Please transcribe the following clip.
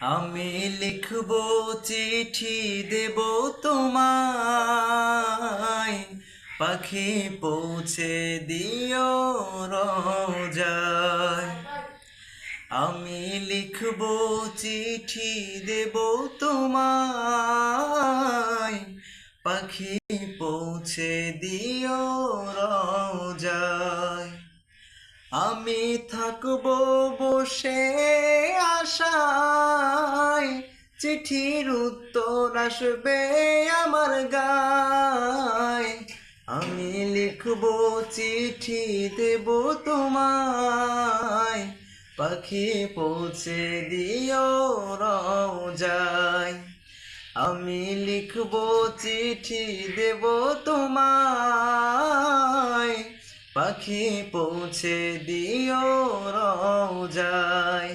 আমি লিখব চিঠি দেব তোমায়, পাখি পৌঁছে দিও রোজায়। আমি লিখব চিঠি দেব তোমায়, পাখি পৌঁছে দিও রোজায়। আমি থাকব বসে আশায়, চিঠির উত্তর আসবে আমার গায়। আমি লিখব চিঠি দেব তোমায়, পাখি পৌঁছে দিও রোজায়। আমি লিখব চিঠি দেব তোমায়, পাখি পৌঁছে দিও রোজায়।